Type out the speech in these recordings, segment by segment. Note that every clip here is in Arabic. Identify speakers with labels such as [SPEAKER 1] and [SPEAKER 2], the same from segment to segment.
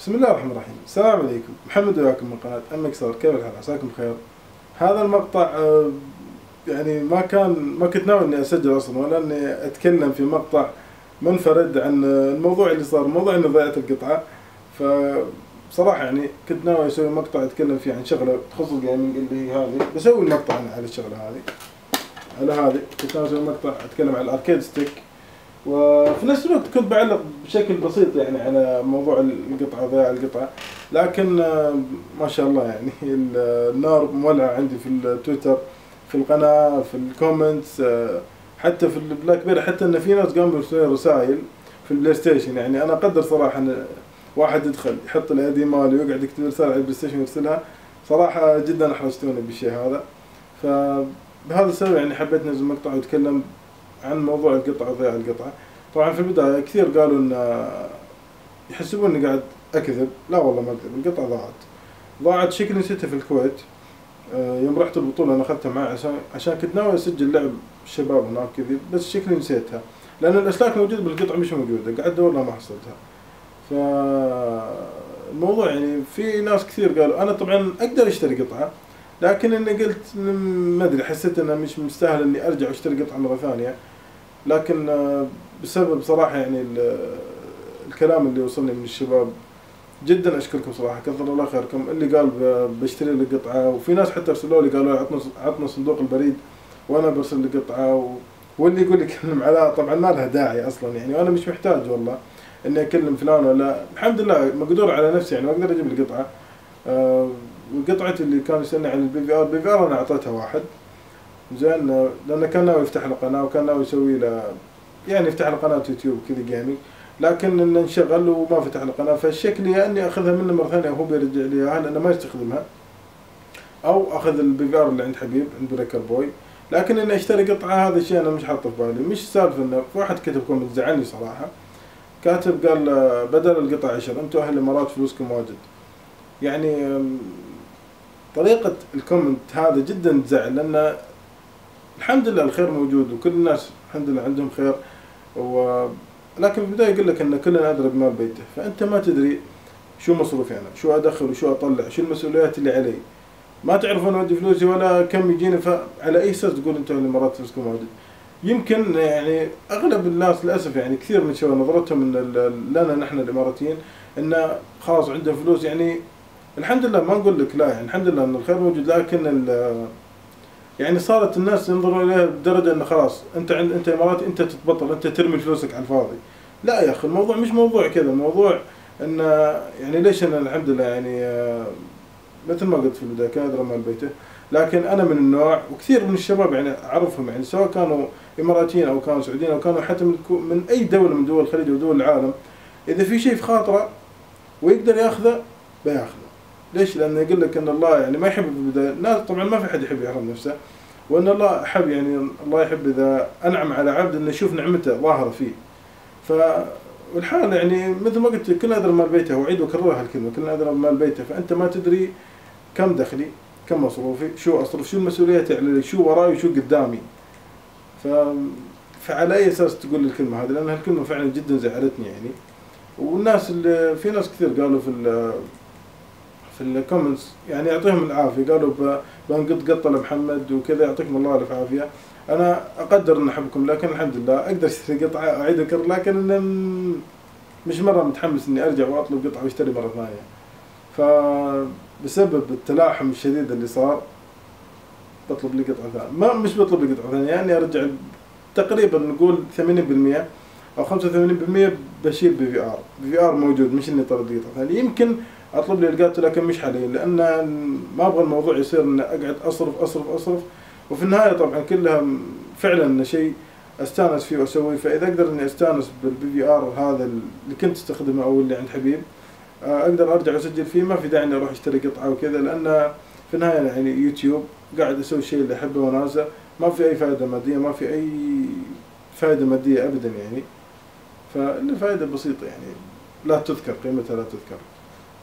[SPEAKER 1] بسم الله الرحمن الرحيم. السلام عليكم، محمد وياكم من قناة MXR. كيف الحال؟ عساكم بخير. هذا المقطع يعني ما كنت ناوي اني اسجل اصلا، ولا اني اتكلم في مقطع منفرد عن الموضوع اللي صار، موضوع اني ضيعت القطعة. فبصراحة يعني كنت ناوي اسوي مقطع اتكلم فيه عن شغلة تخص الجيمنج اللي هي هذه، بسوي المقطع أنا على الشغلة هذه. على هذه كنت ناوي اسوي مقطع اتكلم عن الاركيد ستيك، وفي نفس الوقت كنت بعلق بشكل بسيط يعني على موضوع القطعة، ضياع القطعة. لكن ما شاء الله يعني النار مولعة عندي في التويتر، في القناة، في الكومنتس، حتى في البلاك بيري، حتى ان في ناس قاموا يرسلون رسائل في البلاي ستيشن. يعني انا اقدر صراحة ان واحد يدخل يحط الاي دي مالي ويقعد يكتب رسالة على البلاي ستيشن ويرسلها، صراحة جدا احرجتوني بالشيء هذا. فبهذا السبب يعني حبيت انزل مقطع واتكلم عن موضوع القطعة وضياع القطعة. طبعا في البداية كثير قالوا ان يحسبون اني قاعد اكذب. لا والله ما اكذب، القطعة ضاعت شكلي نسيتها في الكويت. يوم رحت البطولة انا اخذتها معي عشان كنت ناوي اسجل لعب الشباب هناك كذي، بس شكلي نسيتها لان الاسلاك موجودة بالقطعة مش موجودة، قاعد ادور لها ما حصلتها. فالموضوع يعني في ناس كثير قالوا، انا طبعا اقدر اشتري قطعة، لكن اني قلت ما ادري، حسيت انها مش مستاهل اني ارجع واشتري قطعة مرة ثانية. لكن بسبب صراحة يعني الكلام اللي وصلني من الشباب، جدا اشكركم صراحة، كثر الله خيركم. اللي قال بشتري لي قطعة، وفي ناس حتى ارسلوا لي قالوا عطنا صندوق البريد وانا برسل لي قطعة، واللي يقول لي كلم على، طبعا ما لها داعي اصلا يعني، وانا مش محتاج والله اني اكلم فلان ولا، الحمد لله مقدور على نفسي يعني، واقدر اجيب القطعة. وقطعتي اللي كان يسألني عن البي في ار انا اعطيتها واحد زين، لانه كان ناوي يفتح له قناة، وكان ناوي يسوي له يعني يفتح له قناة يوتيوب كذا جيمنج، لكن انه انشغل وما فتح له قناة. فالشكل يا اني اخذها منه مرة ثانية وهو بيرجع لي اياها لانه ما يستخدمها، او اخذ البي في ار اللي عند حبيب عند بريكر بوي. لكن اني اشتري قطعة هذا الشيء انا مش حاطه في بالي. مش سالفة انه في واحد كتب كومنت زعلني صراحة، كاتب قال بدل القطع 10 انتم اهل الامارات فلوسكم واجد. يعني طريقة الكومنت هذا جدا تزعل، لان الحمد لله الخير موجود وكل الناس الحمد لله عندهم خير، لكن في البداية يقول لك ان كلنا ادرى بمال بيته، فانت ما تدري شو مصروفي انا، شو ادخل وشو اطلع، شو المسؤوليات اللي علي، ما تعرف انا اودي فلوسي ولا كم يجيني. فعلى اي اساس تقول انتم الامارات فلوسكم واجد؟ يمكن يعني اغلب الناس للاسف يعني كثير من الشباب نظرتهم لنا نحن الاماراتيين ان خلاص عندهم فلوس. يعني الحمد لله ما نقول لك لا، يعني الحمد لله ان الخير موجود، لكن يعني صارت الناس ينظروا اليها بدرجه انه خلاص انت اماراتي انت تتبطل، انت ترمي فلوسك على الفاضي. لا يا اخي، الموضوع مش موضوع كذا، الموضوع ان يعني ليش انا الحمد لله يعني مثل ما قلت في البدايه كان ادرى مال بيته. لكن انا من النوع، وكثير من الشباب يعني اعرفهم يعني سواء كانوا اماراتيين او كانوا سعوديين او كانوا حتى من اي دوله من دول الخليج ودول العالم، اذا في شيء في خاطره ويقدر ياخذه بياخذه. ليش؟ لانه يقول لك ان الله يعني ما يحب في البدايه، الناس طبعا ما في حد يحب يحرم نفسه، وان الله احب يعني الله يحب اذا انعم على عبد انه يشوف نعمته ظاهره فيه. والحال يعني مثل ما قلت كلنا ادرى مال بيته، واعيد واكررها الكلمه، كلنا ادرى مال بيته. فانت ما تدري كم دخلي، كم مصروفي، شو اصرف، شو المسؤوليات علي، شو وراي وشو قدامي. فعلى اي اساس تقول الكلمه هذه؟ لان هالكلمه فعلا جدا زعلتني يعني. والناس اللي في ناس كثير قالوا في الكومنتس يعني يعطيهم العافيه، قالوا بنقط قطه لمحمد وكذا، يعطيكم الله الف عافيه. انا اقدر ان احبكم، لكن الحمد لله اقدر اشتري قطعه اعيد واكرر، لكن مش مره متحمس اني ارجع واطلب قطعه واشتري مره ثانيه. فبسبب التلاحم الشديد اللي صار بطلب لي قطعه ثانيه، ما مش بطلب لي قطعه ثانيه يعني ارجع تقريبا نقول 80% او 85% بشيل بي في ار موجود، مش اني طلب لي قطعه ثانيه. يمكن اطلب لي القاته لكن مش حاليا، لان ما ابغى الموضوع يصير ان اقعد اصرف، وفي النهايه طبعا كلها فعلا شيء استانس فيه واسويه. فاذا اقدر اني استانس بالبي في ار هذا اللي كنت استخدمه او اللي عند حبيب، اقدر ارجع اسجل فيه، ما في داعي اني اروح اشتري قطعه وكذا، لان في النهايه يعني يوتيوب قاعد اسوي الشيء اللي احبه وناسه، ما في اي فائده ماديه، ما في اي فائده ماديه ابدا يعني. فالفائده بسيطه يعني لا تذكر، قيمتها لا تذكر.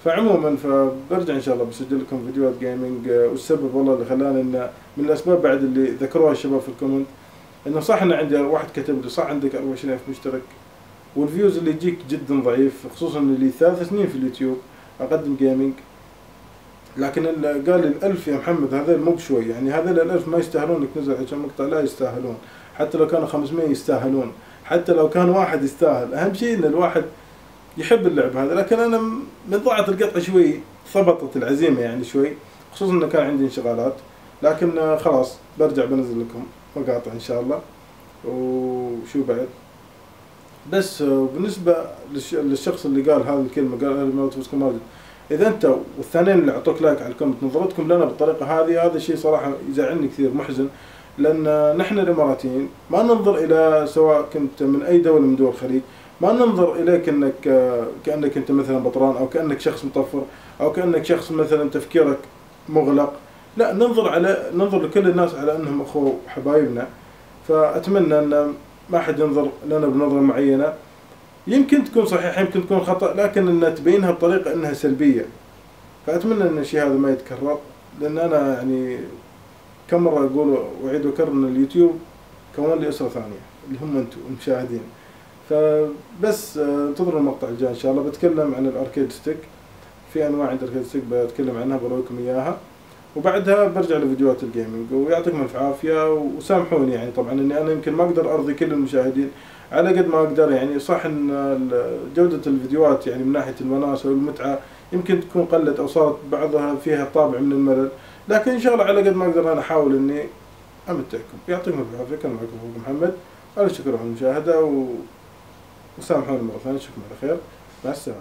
[SPEAKER 1] فعموما فبرجع ان شاء الله بسجل لكم فيديوهات جيمنج. والسبب والله اللي خلاني انه من الاسباب بعد اللي ذكروها الشباب في الكومنت، انه صح ان عندي واحد كتب لي صح عندك 24000 مشترك والفيوز اللي يجيك جدا ضعيف، خصوصا اللي 3 سنين في اليوتيوب، اقدم جيمنج. لكن قال لي ال1000 يا محمد هذا مو بشوي، يعني هذول ال1000 ما يستاهلون انك تنزل على مقطع، لا يستاهلون. حتى لو كانوا 500 يستاهلون، حتى لو كان واحد يستاهل. اهم شيء ان الواحد يحب اللعب هذا. لكن انا من ضاعت القطعه شوي، ثبطت العزيمه يعني شوي، خصوصا انه كان عندي انشغالات. لكن خلاص برجع بنزل لكم مقاطع ان شاء الله. وشو بعد، بس بالنسبه للشخص اللي قال هذه الكلمه، قال ما تفوزكم ماجد، اذا انت والثانيين اللي اعطوك لايك على الكومنت نظرتكم لنا بالطريقه هذه، هذا شيء صراحه يزعلني كثير، محزن. لان نحن الاماراتيين ما ننظر الى، سواء كنت من اي دوله من دول الخليج، ما ننظر اليك انك كانك انت مثلا بطران، او كانك شخص مطفر، او كانك شخص مثلا تفكيرك مغلق. لا، ننظر لكل الناس على انهم اخوه وحبايبنا. فاتمنى ان ما حد ينظر لنا بنظره معينه، يمكن تكون صحيحه يمكن تكون خطا، لكن ان تبينها بطريقه انها سلبيه. فاتمنى ان الشيء هذا ما يتكرر، لان انا يعني كم مره اقول واعيد واكرر ان اليوتيوب كون لي اسره ثانيه اللي هم انتم المشاهدين. فبس انتظروا المقطع الجاي ان شاء الله. بتكلم عن الاركيد ستيك، في انواع عند الاركيد ستيك بتكلم عنها، برويكم اياها، وبعدها برجع لفيديوهات الجيمنج. ويعطيكم الف عافيه، وسامحوني يعني طبعا اني انا يمكن ما اقدر ارضي كل المشاهدين على قد ما اقدر. يعني صح ان جوده الفيديوهات يعني من ناحيه الوناسه والمتعه يمكن تكون قلت او صارت بعضها فيها طابع من الملل، لكن ان شاء الله على قد ما اقدر انا احاول اني امتعكم. يعطيكم الف عافيه. كان معكم اخوكم محمد، الف شكر على المشاهده، وسامحوني مره ثانيه. اشوفكم على خير، مع السلامه.